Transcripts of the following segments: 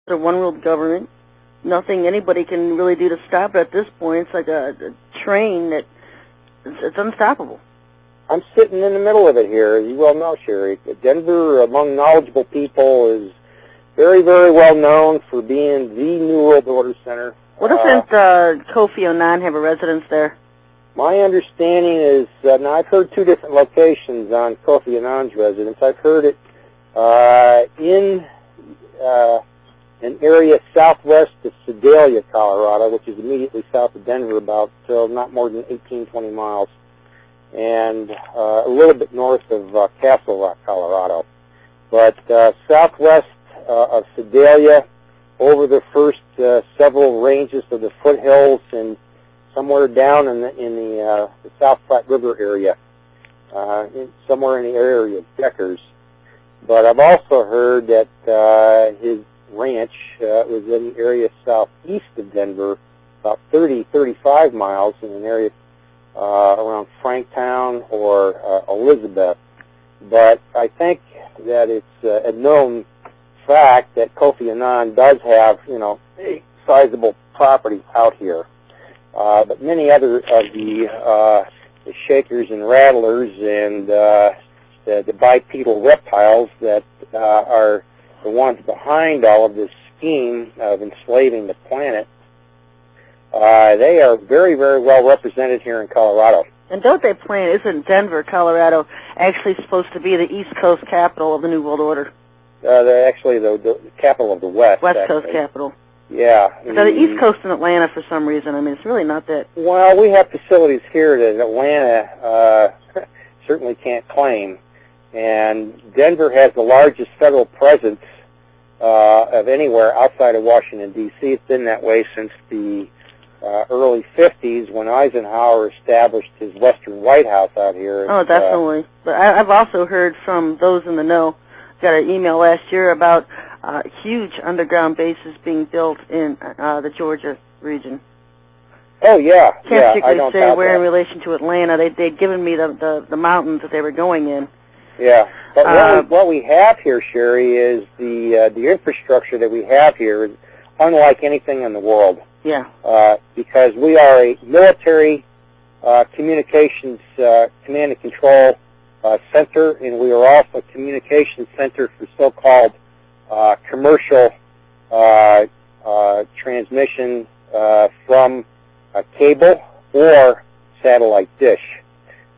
a one-world government. Nothing anybody can really do to stop it at this point. It's like a train that it's unstoppable. I'm sitting in the middle of it here, as you well know, Sherry. Denver, among knowledgeable people, is very, very well known for being the New World Order center. Well, doesn't Kofi Annan have a residence there? My understanding is, now I've heard two different locations on Kofi Annan's residence. I've heard it in an area southwest of Sedalia, Colorado, which is immediately south of Denver, about not more than 18, 20 miles, and a little bit north of Castle Rock, Colorado. But southwest of Sedalia, over the first several ranges of the foothills, and somewhere down in the South Platte River area, somewhere in the area of Deckers. But I've also heard that his ranch was in the area southeast of Denver, about 30, 35 miles, in an area around Franktown or Elizabeth. But I think that it's a known fact that Kofi Annan does have, a sizable property out here. But many other of the shakers and rattlers and the bipedal reptiles that are the ones behind all of this scheme of enslaving the planet, they are very, very well represented here in Colorado. And don't they plan, isn't Denver, Colorado, actually supposed to be the East Coast capital of the New World Order? They're actually the capital of the West. West Coast capital. Yeah. So the East Coast in Atlanta for some reason. I mean, it's really not that. Well, we have facilities here that Atlanta certainly can't claim. And Denver has the largest federal presence of anywhere outside of Washington, D.C. It's been that way since the early 50s when Eisenhower established his Western White House out here. Oh, definitely. But I've also heard from those in the know, got an email last year about huge underground bases being built in the Georgia region. Oh, yeah. Can't particularly say where in relation to Atlanta. They'd given me the mountains that they were going in. Yeah, but what we have here, Sherry, is the infrastructure that we have here is unlike anything in the world. Yeah. Because we are a military communications command and control center, and we are also a communications center for so-called commercial transmission from a cable or satellite dish.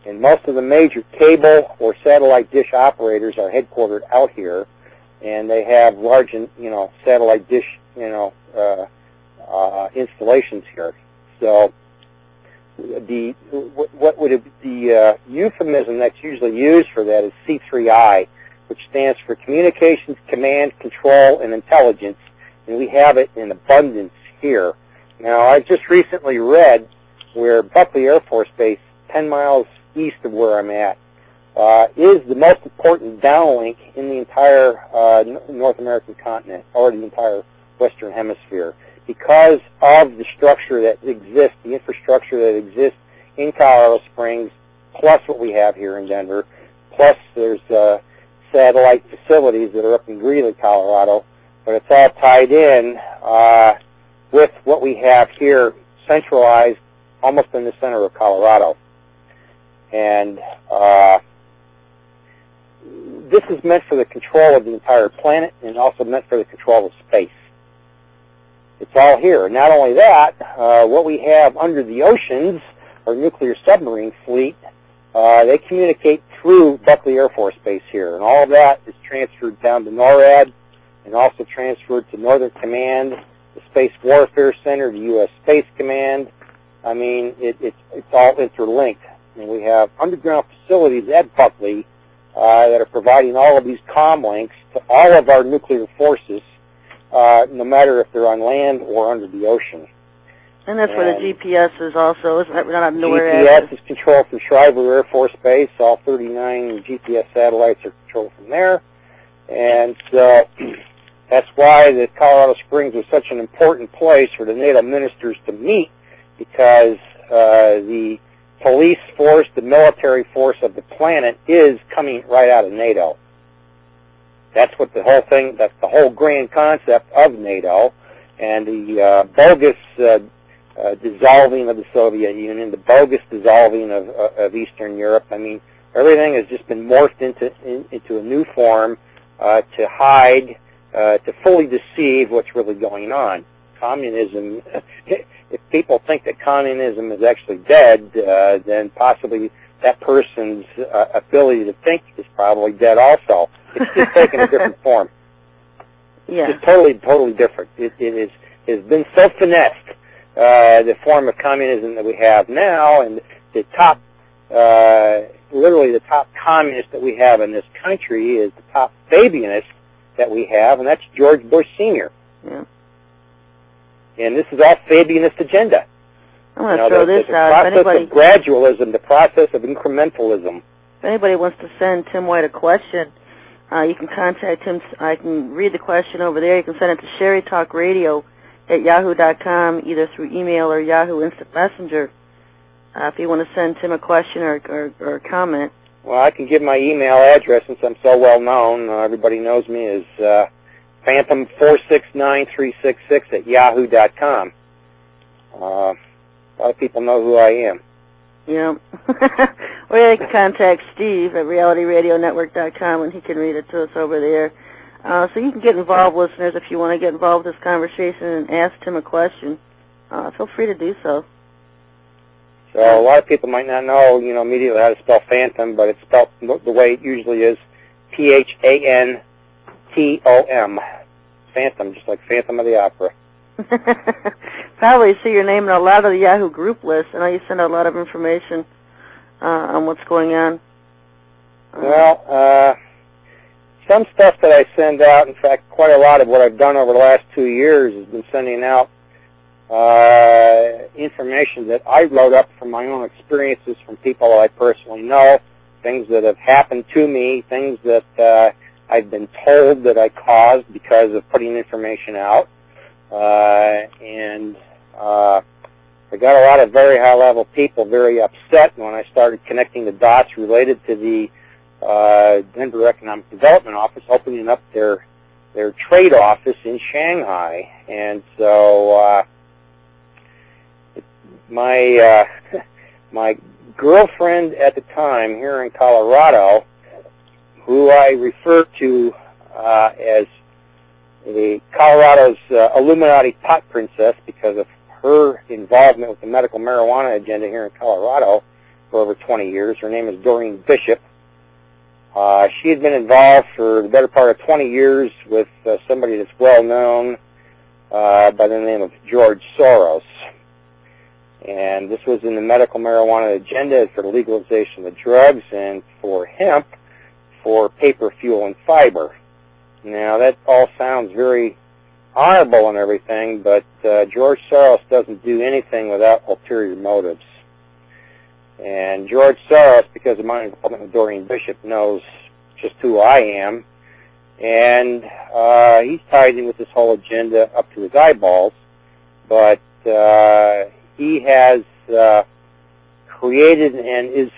And most of the major cable or satellite dish operators are headquartered out here, and they have large, satellite dish, installations here. So the euphemism that's usually used for that is C3I, which stands for Communications, Command, Control, and Intelligence, and we have it in abundance here. Now, I just recently read where Buckley Air Force Base, 10 miles east of where I'm at, is the most important downlink in the entire North American continent, or the entire Western Hemisphere, because of the structure that exists, the infrastructure that exists in Colorado Springs, plus what we have here in Denver, plus there's satellite facilities that are up in Greeley, Colorado, but it's all tied in with what we have here centralized almost in the center of Colorado. And this is meant for the control of the entire planet and also meant for the control of space. It's all here. Not only that, what we have under the oceans, our nuclear submarine fleet, they communicate through Buckley Air Force Base here. And all of that is transferred down to NORAD and also transferred to Northern Command, the Space Warfare Center, the U.S. Space Command. I mean, it's all interlinked. And we have underground facilities at Buckley that are providing all of these comm links to all of our nuclear forces, no matter if they're on land or under the ocean. And that's where the GPS is also, isn't that not GPS is controlled from Shriver Air Force Base. All 39 GPS satellites are controlled from there. And so that's why the Colorado Springs was such an important place for the NATO ministers to meet, because the police force, the military force of the planet is coming right out of NATO. That's what the whole thing, that's the whole grand concept of NATO, and the bogus dissolving of the Soviet Union, the bogus dissolving of Eastern Europe. I mean, everything has just been morphed into a new form to hide, to fully deceive what's really going on. Communism, if people think that communism is actually dead, then possibly that person's ability to think is probably dead also. It's just taken a different form. Yeah. It's totally different. It has been so finessed, the form of communism that we have now, and the top, literally the top communist that we have in this country is the top Fabianist that we have, and that's George Bush Sr. Yeah. And this is all Fabianist agenda. I'm going to throw this out. The process of gradualism, the process of incrementalism. If anybody wants to send Tim White a question, you can contact him. I can read the question over there. You can send it to SherryTalkRadio at yahoo.com, either through email or Yahoo Instant Messenger, if you want to send Tim a question or a comment. Well, I can give my email address since I'm so well known. Everybody knows me as Phantom469366 at yahoo.com. A lot of people know who I am. Yeah. Or you can contact Steve at realityradionetwork.com, and he can read it to us over there. So you can get involved, listeners, if you want to get involved with this conversation and ask Tim a question. Feel free to do so. So a lot of people might not know, immediately how to spell Phantom, but it's spelled the way it usually is, Phantom. Phantom, just like Phantom of the Opera. Probably see your name in a lot of the Yahoo group lists. I know you send out a lot of information on what's going on. Well, some stuff that I send out, in fact, quite a lot of what I've done over the last 2 years has been sending out information that I wrote up from my own experiences from people that I personally know, things that have happened to me, things that I've been told that I caused because of putting information out. And I got a lot of very high-level people very upset when I started connecting the dots related to the Denver Economic Development Office opening up their trade office in Shanghai. And so my girlfriend at the time here in Colorado, who I refer to as Colorado's Illuminati pot princess because of her involvement with the medical marijuana agenda here in Colorado for over 20 years. Her name is Doreen Bishop. She had been involved for the better part of 20 years with somebody that's well known by the name of George Soros. And this was in the medical marijuana agenda for the legalization of drugs and for hemp, for paper, fuel, and fiber. Now, that all sounds very honorable and everything, but George Soros doesn't do anything without ulterior motives. And George Soros, because of my involvement with Doreen Bishop, knows just who I am. And he's tied in with this whole agenda up to his eyeballs. But he has created and is